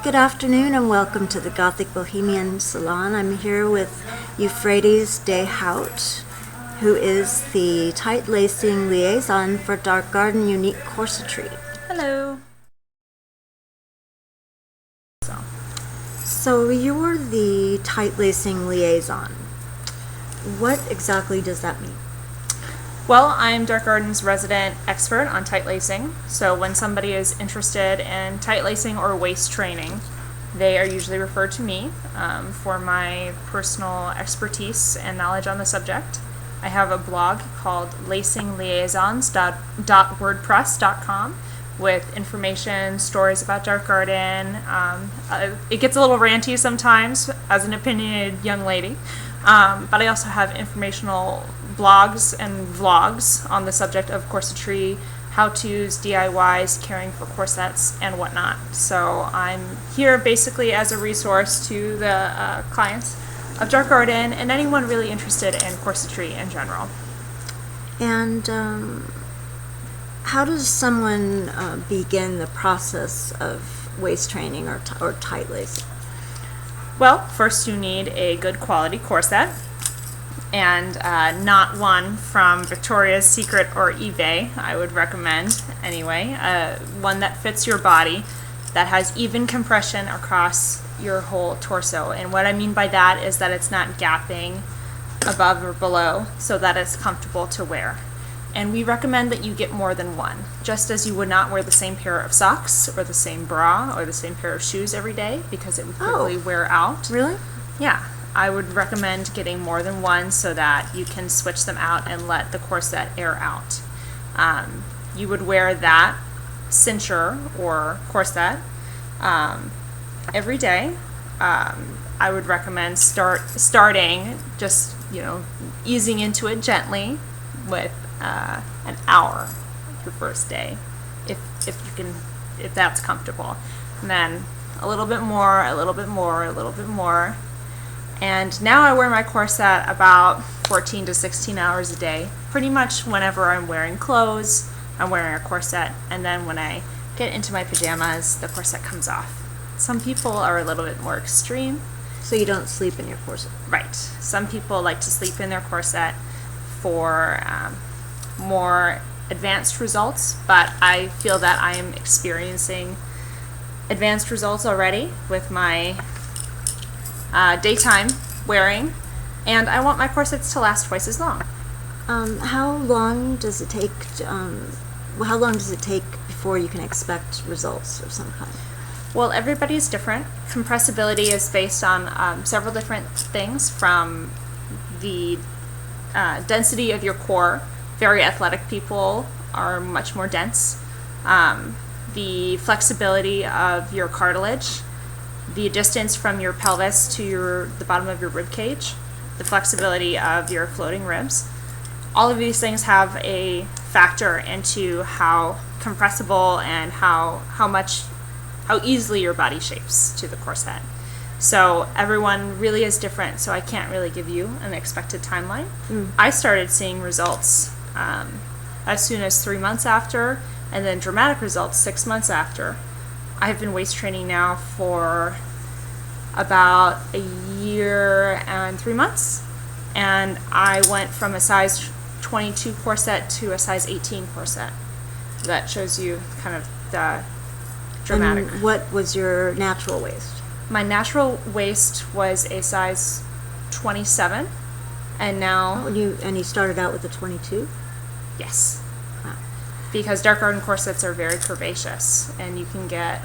Good afternoon and welcome to the Gothic Bohemian Salon. I'm here with Euphrates Dahout, who is the tight-lacing liaison for Dark Garden Unique Corsetry. Hello. So you're the tight-lacing liaison. What exactly does that mean? Well, I'm Dark Garden's resident expert on tight-lacing, so when somebody is interested in tight-lacing or waist training, they are usually referred to me for my personal expertise and knowledge on the subject. I have a blog called lacingliaisons.wordpress.com with information, stories about Dark Garden. It gets a little ranty sometimes as an opinionated young lady, but I also have informational blogs and vlogs on the subject of corsetry, how-tos, DIYs, caring for corsets, and whatnot. So I'm here basically as a resource to the clients of Dark Garden and anyone really interested in corsetry in general. And how does someone begin the process of waist training or tight lacing? Well, first you need a good quality corset, and not one from Victoria's Secret or eBay, I would recommend anyway. One that fits your body, that has even compression across your whole torso. And what I mean by that is that it's not gapping above or below, so that it's comfortable to wear. And we recommend that you get more than one, just as you would not wear the same pair of socks or the same bra or the same pair of shoes every day because it would quickly wear out. Really? Yeah. I would recommend getting more than one so that you can switch them out and let the corset air out. You would wear that cincher or corset every day. I would recommend starting just easing into it gently with an hour your first day, if that's comfortable, and then a little bit more, a little bit more, a little bit more. And now I wear my corset about 14 to 16 hours a day. Pretty much whenever I'm wearing clothes, I'm wearing a corset, and then when I get into my pajamas, the corset comes off. Some people are a little bit more extreme. So you don't sleep in your corset? Right. Some people like to sleep in their corset for more advanced results, but I feel that I am experiencing advanced results already with my daytime wearing, and I want my corsets to last twice as long. How long does it take? How long does it take before you can expect results of some kind? Well, everybody's different. Compressibility is based on several different things, from the density of your core. Very athletic people are much more dense. The flexibility of your cartilage, the distance from your pelvis to the bottom of your rib cage, the flexibility of your floating ribs. All of these things have a factor into how compressible and how easily your body shapes to the corset. So everyone really is different, so I can't really give you an expected timeline. I started seeing results as soon as 3 months after, and then dramatic results 6 months after. I've been waist training now for about a year and 3 months, and I went from a size 22 corset to a size 18 corset. That shows you kind of the dramatic. And what was your natural waist? My natural waist was a size 27, and now... And you started out with a 22? Yes. Because Dark Garden corsets are very curvaceous, and you can get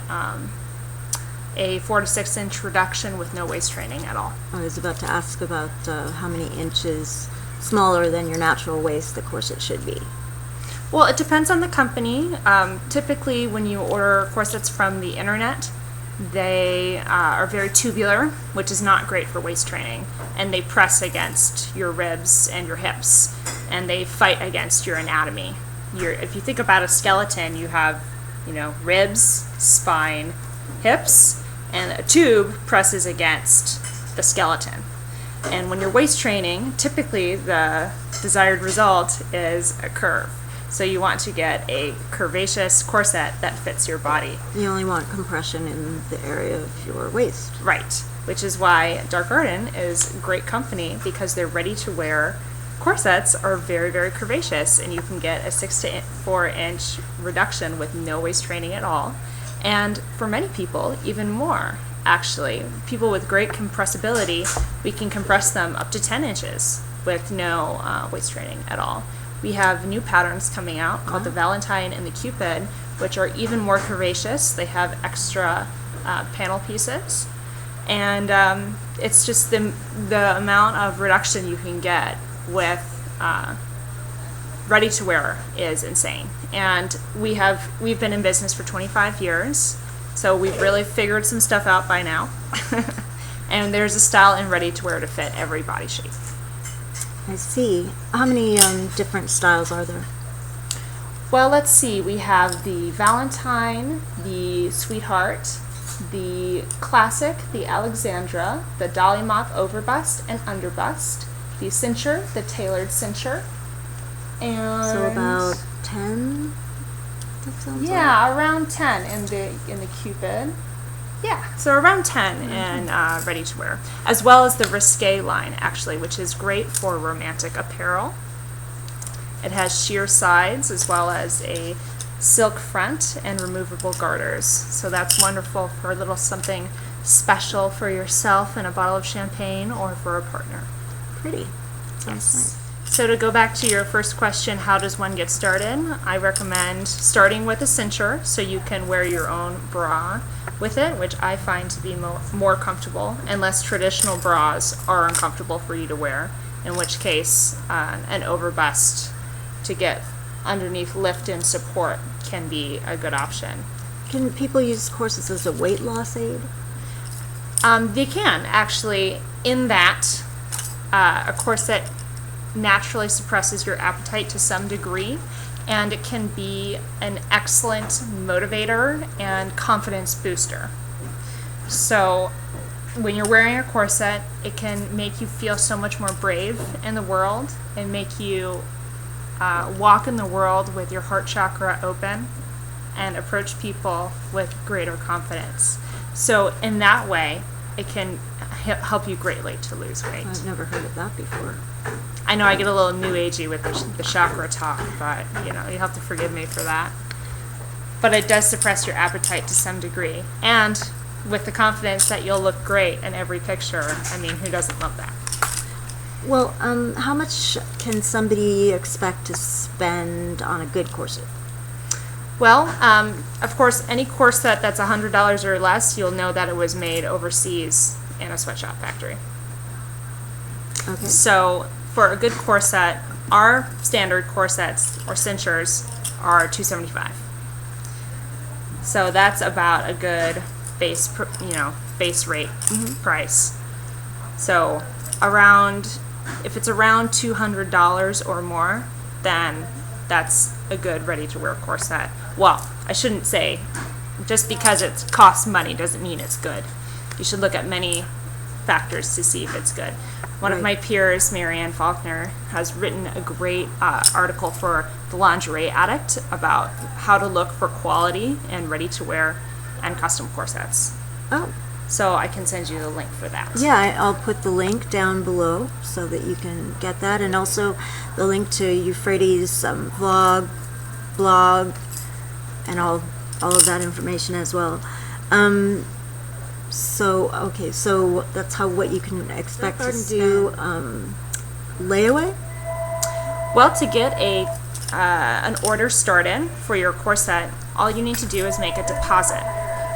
a 4 to 6 inch reduction with no waist training at all. I was about to ask about how many inches smaller than your natural waist the corset should be. Well, it depends on the company. Typically, when you order corsets from the internet, they are very tubular, which is not great for waist training, and they press against your ribs and your hips, and they fight against your anatomy. If you think about a skeleton, you have, ribs, spine, hips, and a tube presses against the skeleton. And when you're waist training, typically the desired result is a curve. So you want to get a curvaceous corset that fits your body. You only want compression in the area of your waist. Right, which is why Dark Garden is great company, because their ready-to-wear corsets are very, very curvaceous, and you can get a 6 to 4 inch reduction with no waist training at all. And for many people, even more, actually. People with great compressibility, we can compress them up to 10 inches with no waist training at all. We have new patterns coming out called the Valentine and the Cupid, which are even more curvaceous. They have extra panel pieces. And it's just the amount of reduction you can get with ready-to-wear is insane. And we've been in business for 25 years, so we've really figured some stuff out by now. And there's a style in ready-to-wear to fit every body shape. I see. How many different styles are there? Well, let's see. We have the Valentine, the Sweetheart, the Classic, the Alexandra, the Dolly Mock overbust and underbust, the Cincher, the Tailored Cincher, and so about 10. That sounds yeah, around 10 in the Cupid. Yeah, so around 10 in ready to wear, as well as the Risque line, actually, which is great for romantic apparel. It has sheer sides as well as a silk front and removable garters. So that's wonderful for a little something special for yourself and a bottle of champagne, or for a partner. pretty. Sounds nice. So to go back to your first question, how does one get started? I recommend starting with a cincher so you can wear your own bra with it, which I find to be more comfortable, unless traditional bras are uncomfortable for you to wear, in which case an overbust to get underneath lift and support can be a good option. Can people use corsets as a weight loss aid? They can, actually, in that a corset naturally suppresses your appetite to some degree, and it can be an excellent motivator and confidence booster. So when you're wearing a corset, it can make you feel so much more brave in the world and make you walk in the world with your heart chakra open and approach people with greater confidence. So in that way, it can help you greatly to lose weight. I've never heard of that before. I know I get a little new agey with the chakra talk, but you have to forgive me for that. But it does suppress your appetite to some degree, and with the confidence that you'll look great in every picture. I mean, who doesn't love that? Well, how much can somebody expect to spend on a good corset? Well, of course, any corset that's $100 or less, you'll know that it was made overseas in a sweatshop factory. Okay. So for a good corset, our standard corsets or cinchers are $275. So that's about a good base rate price. So if it's around $200 or more, then that's a good ready-to-wear corset. Well, I shouldn't say just because it costs money doesn't mean it's good. You should look at many factors to see if it's good. One of my peers, Marianne Faulkner, has written a great article for the Lingerie Addict about how to look for quality and ready-to-wear and custom corsets. Oh. So I can send you the link for that. Yeah, I'll put the link down below so that you can get that, and also the link to Euphrates' blog, and all of that information as well. So that's what you can expect to do. Layaway? Well, to get an order started for your corset, all you need to do is make a deposit.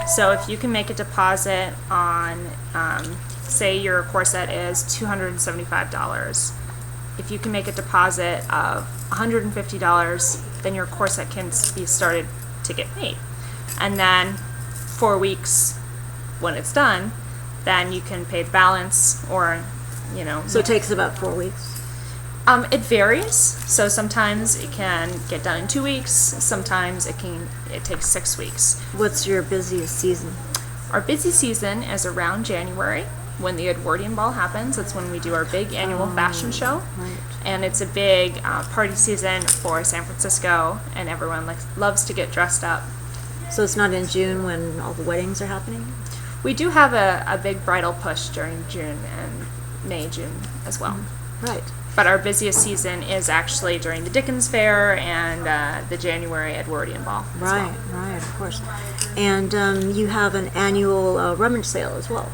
So if you can make a deposit on, say your corset is $275, if you can make a deposit of $150, then your corset can be started to get made. And then 4 weeks when it's done, then you can pay the balance, or So it takes about 4 weeks. It varies. So sometimes it can get done in 2 weeks. Sometimes it takes 6 weeks. What's your busiest season? Our busy season is around January, when the Edwardian Ball happens. It's when we do our big annual fashion show. Right. And it's a big party season for San Francisco, and everyone loves to get dressed up. So it's not in June when all the weddings are happening? We do have a big bridal push during June and May, June as well. Right. But our busiest season is actually during the Dickens Fair and the January Edwardian Ball. Right, right, of course. And you have an annual rummage sale as well.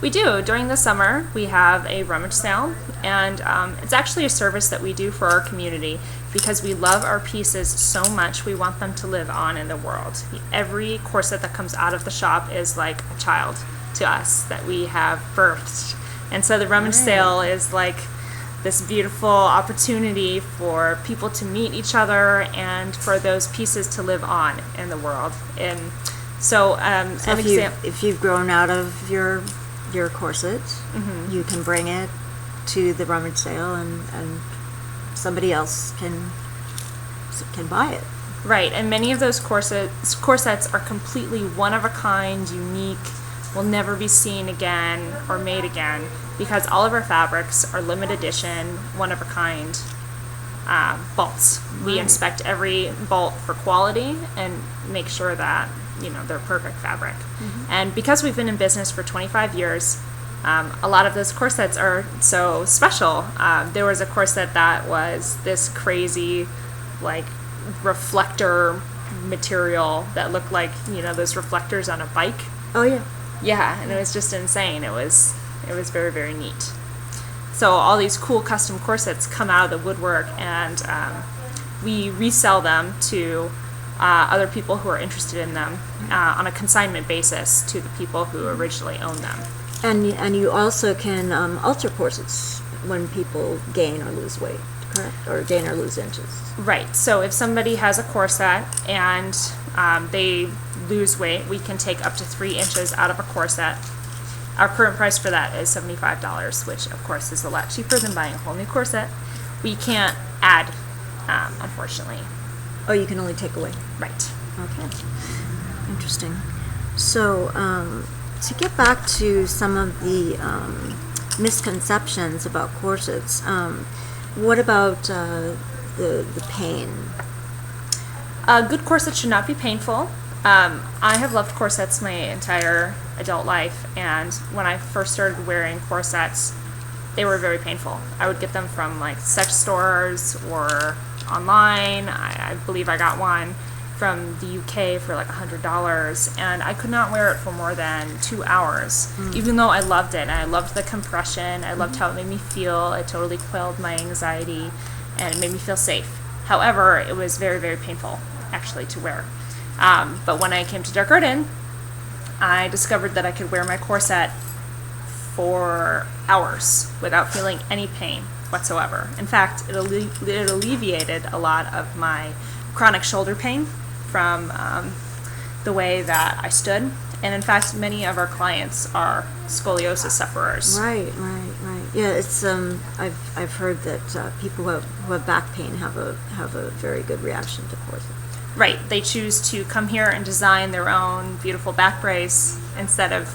We do. During the summer, we have a rummage sale, and it's actually a service that we do for our community because we love our pieces so much. We want them to live on in the world. Every corset that comes out of the shop is like a child to us that we have birthed. And so the rummage sale is like this beautiful opportunity for people to meet each other and for those pieces to live on in the world. And so, So if you've grown out of your corset, you can bring it to the rummage sale and somebody else can buy it. Right, and many of those corsets are completely one of a kind, unique, will never be seen again or made again, because all of our fabrics are limited edition, one of a kind bolts. We inspect every bolt for quality and make sure that they're perfect fabric. And because we've been in business for 25 years, a lot of those corsets are so special. There was a corset that was this crazy, like, reflector material that looked like those reflectors on a bike. Oh yeah. Yeah, and it was just insane. It was very, very neat. So all these cool custom corsets come out of the woodwork, and we resell them to other people who are interested in them on a consignment basis to the people who originally owned them. And you also can alter corsets when people gain or lose weight, correct? Or gain or lose inches. Right. So if somebody has a corset and they lose weight, we can take up to 3 inches out of a corset. Our current price for that is $75, which of course is a lot cheaper than buying a whole new corset. We can't add, unfortunately. Oh, you can only take away. Right. Okay. Interesting. So, to get back to some of the misconceptions about corsets, what about the pain? A good corset should not be painful. I have loved corsets my entire adult life, and when I first started wearing corsets, they were very painful. I would get them from like sex stores or online. I believe I got one from the UK for like $100, and I could not wear it for more than 2 hours, even though I loved it. And I loved the compression. I loved how it made me feel. It totally quelled my anxiety, and it made me feel safe. However, it was very, very painful, actually, to wear. But when I came to Dark Garden, I discovered that I could wear my corset for hours without feeling any pain whatsoever. In fact, it alleviated a lot of my chronic shoulder pain from the way that I stood. And in fact, many of our clients are scoliosis sufferers. Right. Yeah, it's I've heard that people who have back pain have a very good reaction to corsets. Right. They choose to come here and design their own beautiful back brace instead of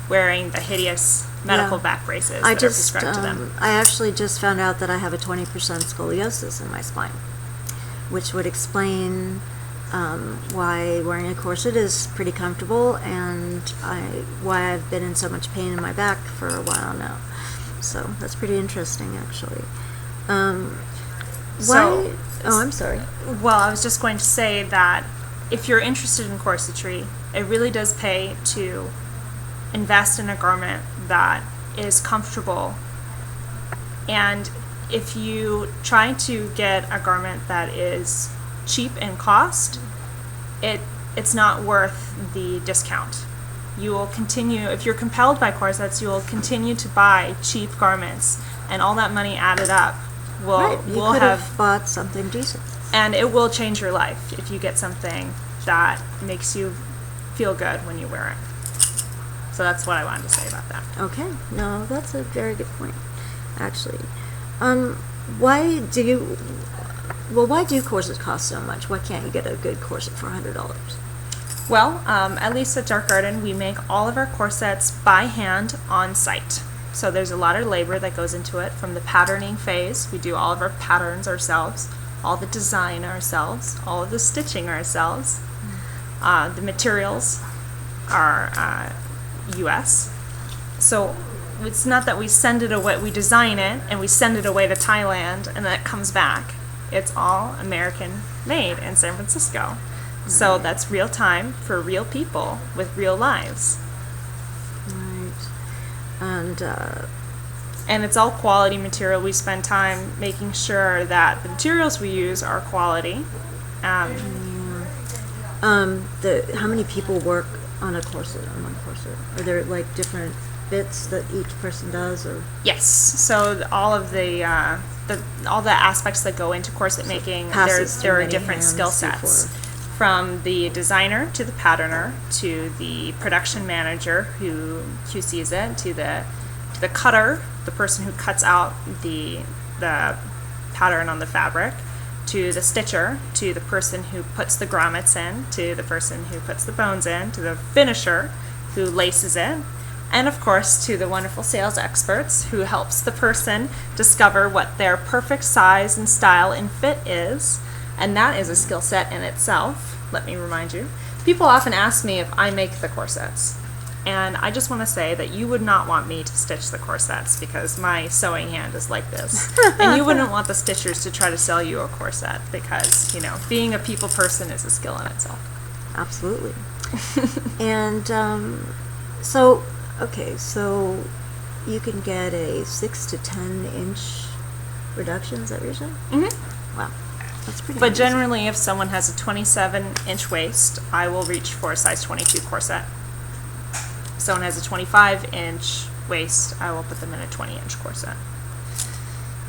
wearing the hideous medical back braces that are prescribed to them. I actually just found out that I have a 20% scoliosis in my spine, which would explain why wearing a corset is pretty comfortable and why I've been in so much pain in my back for a while now. So that's pretty interesting, actually. I'm sorry. Well, I was just going to say that if you're interested in corsetry, it really does pay to invest in a garment that is comfortable. And if you try to get a garment that is cheap in cost, it's not worth the discount. You will continue, if you're compelled by corsets, you will continue to buy cheap garments, and all that money added up will have bought something decent. And it will change your life if you get something that makes you feel good when you wear it. So that's what I wanted to say about that. Okay. No, that's a very good point, actually. Why do corsets cost so much? Why can't you get a good corset for $100? Well, at least at Dark Garden, we make all of our corsets by hand on site. So there's a lot of labor that goes into it. From the patterning phase, we do all of our patterns ourselves, all the design ourselves, all of the stitching ourselves. The materials are US. So it's not that we send it away, we design it and we send it away to Thailand and then it comes back. It's all American made in San Francisco. So that's real time for real people with real lives. Right. And it's all quality material. We spend time making sure that the materials we use are quality. How many people work on a corset, on one corset? Are there like different bits that each person does, or? Yes. So all of the all the aspects that go into corset making, there are different skill sets. From the designer to the patterner to the production manager who QCs it to the cutter, the person who cuts out the pattern on the fabric, to the stitcher, to the person who puts the grommets in, to the person who puts the bones in, to the finisher who laces it, and of course to the wonderful sales experts who helps the person discover what their perfect size and style and fit is. And that is a skill set in itself, let me remind you. People often ask me if I make the corsets. And I just want to say that you would not want me to stitch the corsets because my sewing hand is like this. And you wouldn't want the stitchers to try to sell you a corset because, you know, being a people person is a skill in itself. Absolutely. And so you can get a 6 to 10 inch reduction, is that what you're saying? Mm-hmm. Wow. That's pretty But amazing. generally, if someone has a 27-inch waist, I will reach for a size 22 corset. If someone has a 25-inch waist, I will put them in a 20-inch corset.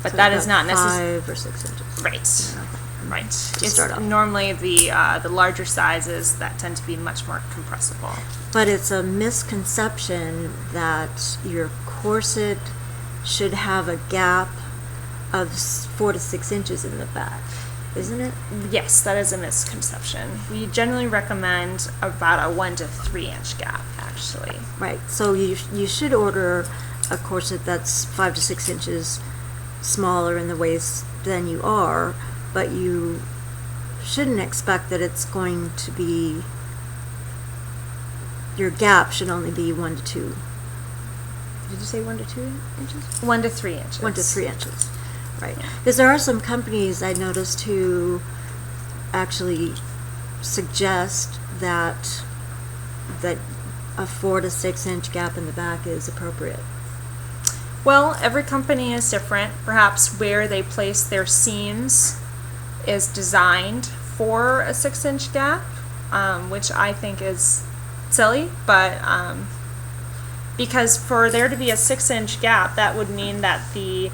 But So that is not about necessary. 5 or 6 inches. Right. Yeah. Right. It's start off. normally the larger sizes that tend to be much more compressible. But it's a misconception that your corset should have a gap of 4 to 6 inches in the back, isn't it? Yes, that is a misconception. We generally recommend about a 1 to 3 inch gap, actually. Right. So you should order a corset that's 5 to 6 inches smaller in the waist than you are, but you shouldn't expect that it's going to be, your gap should only be 1 to 2. Did you say 1 to 2 inches? 1 to 3 inches. 1 to 3 inches. Right. Yeah. Because there are some companies I noticed who actually suggest that a 4 to 6 inch gap in the back is appropriate. Well, every company is different. Perhaps where they place their seams is designed for a 6-inch gap, which I think is silly, but because for there to be a 6-inch gap, that would mean that the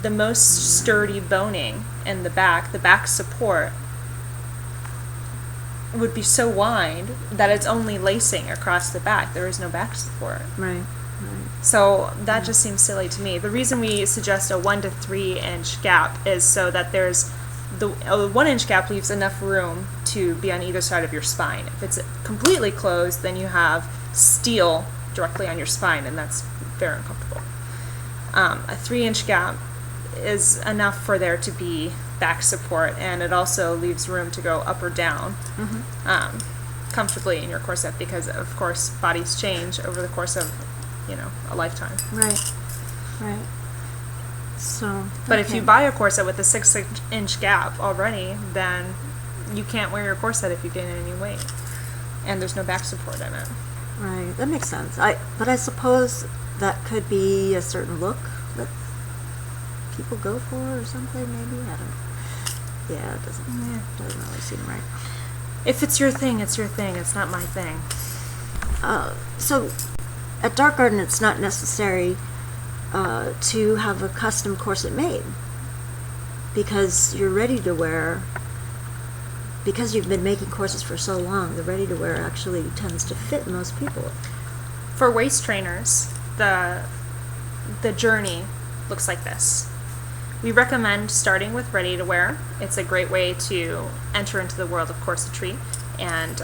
most sturdy boning in the back support, would be so wide that it's only lacing across the back. There is no back support. Right. So that just seems silly to me. The reason we suggest a 1 to 3 inch gap is so that there's a 1 inch gap leaves enough room to be on either side of your spine. If it's completely closed, then you have steel directly on your spine, and that's very uncomfortable. A 3 inch gap is enough for there to be back support, and it also leaves room to go up or down comfortably in your corset, because of course bodies change over the course of a lifetime. Right. So, But if you buy a corset with a 6-inch gap already, then you can't wear your corset if you gain any weight, and there's no back support in it. Right, that makes sense. But I suppose that could be a certain look that people go for or something, maybe. I don't know. Yeah, it doesn't really seem right. If it's your thing, it's your thing. It's not my thing. So at Dark Garden, it's not necessary to have a custom corset made, because you're ready to wear. Because you've been making corsets for so long, the ready to wear actually tends to fit most people. For waist trainers, the journey looks like this. We recommend starting with ready to wear. It's a great way to enter into the world of corsetry and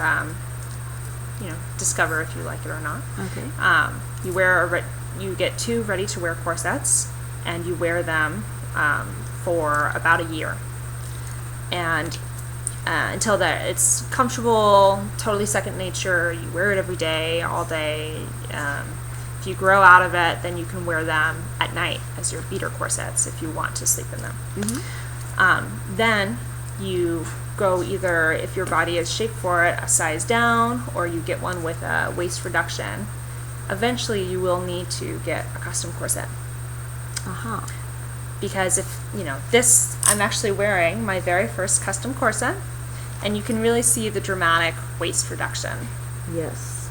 discover if you like it or not. Okay. You get 2 ready-to-wear corsets, and you wear them for about a year, and until it's comfortable, totally second nature. You wear it every day, all day. If you grow out of it, then you can wear them at night as your beater corsets if you want to sleep in them. Mm-hmm. Then you go either, if your body is shaped for it, a size down, or you get one with a waist reduction. Eventually you will need to get a custom corset. Uh-huh. Because this, I'm actually wearing my very first custom corset, and you can really see the dramatic waist reduction. Yes.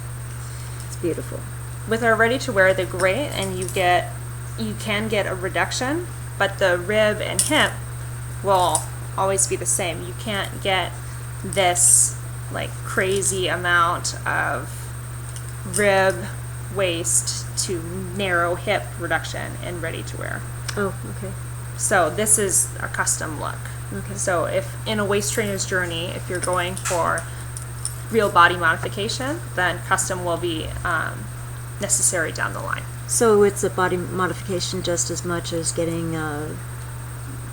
It's beautiful. With our ready-to-wear, they're great, and you can get a reduction, but the rib and hip will always be the same. You can't get this crazy amount of rib, waist to narrow hip reduction in ready-to-wear. Oh, okay. So this is a custom look. Okay. So if in a waist trainer's journey, if you're going for real body modification, then custom will be necessary down the line. So it's a body modification just as much as getting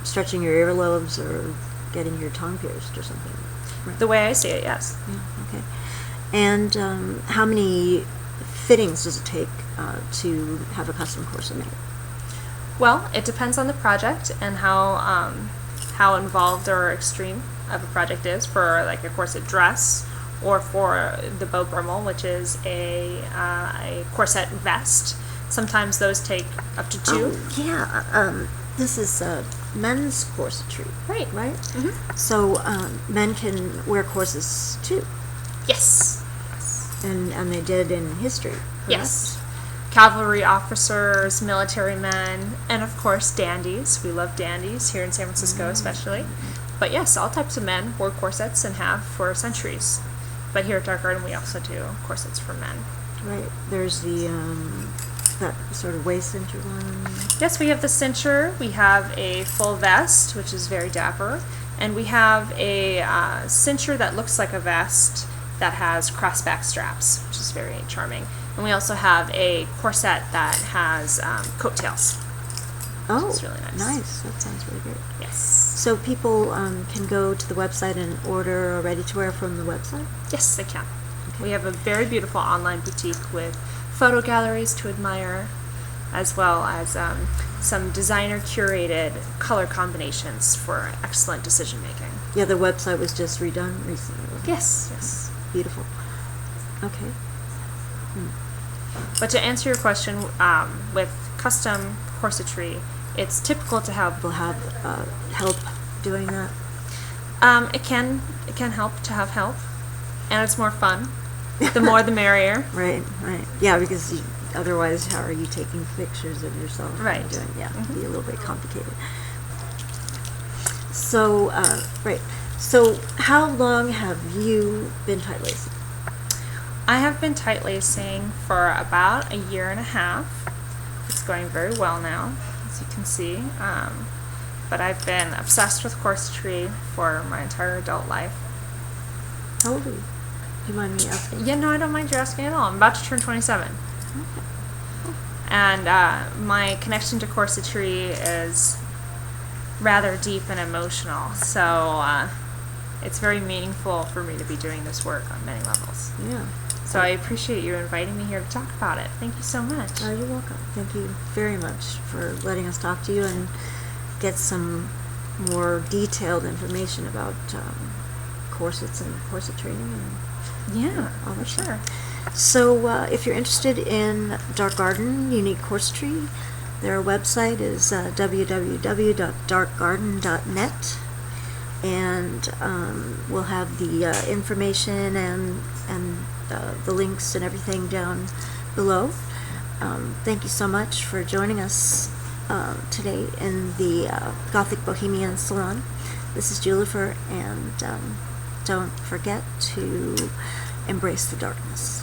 stretching your earlobes or getting your tongue pierced or something. Right. The way I see it, yes. Yeah, okay. And how many fittings does it take to have a custom corset made? Well, it depends on the project and how involved or extreme of a project is. For a corset dress, or for the bow brummel, which is a corset vest. Sometimes those take up to 2. Oh, yeah. This is men's corsetry. Right. Right? Mm-hmm. So men can wear corsets too. Yes. And they did in history. Correct? Yes. Cavalry officers, military men, and of course dandies. We love dandies here in San Francisco especially. But yes, all types of men wore corsets and have for centuries. But here at Dark Garden we also do corsets for men. Right. There's the that sort of waist cincher one. Yes, we have the cincher. We have a full vest, which is very dapper. And we have a cincher that looks like a vest that has crossback straps, which is very charming. And we also have a corset that has coattails. Oh, which is really nice. Nice. That sounds really great. Yes. So people can go to the website and order a ready-to-wear from the website? Yes, they can. Okay. We have a very beautiful online boutique with photo galleries to admire, as well as some designer-curated color combinations for excellent decision-making. Yeah, the website was just redone recently. Wasn't it? Yes, yes. Beautiful. Okay. But to answer your question, with custom corsetry, it's typical to have... People have help doing that? It can help to have help, and it's more fun. The more the merrier. Right. Yeah, because otherwise, how are you taking pictures of yourself? Right. And doing, yeah, Mm-hmm. it'd be a little bit complicated. So, right. So, how long have you been tightlacing? I have been tightlacing for about a year and a half. It's going very well now, as you can see. But I've been obsessed with corsetry for my entire adult life. How old are you? Do you mind me asking? Yeah, no, I don't mind you asking at all. I'm about to turn 27. Okay. And my connection to corsetry is rather deep and emotional. So it's very meaningful for me to be doing this work on many levels. Yeah. So I appreciate you inviting me here to talk about it. Thank you so much. You're welcome. Thank you very much for letting us talk to you and get some more detailed information about corsets and corset training and Yeah, all for that sure. stuff. So if you're interested in Dark Garden Unique Corsetry, their website is www.darkgarden.net, and we'll have the information and the links and everything down below. Thank you so much for joining us today in the Gothic Bohemian Salon. This is Julifer, and don't forget to embrace the darkness.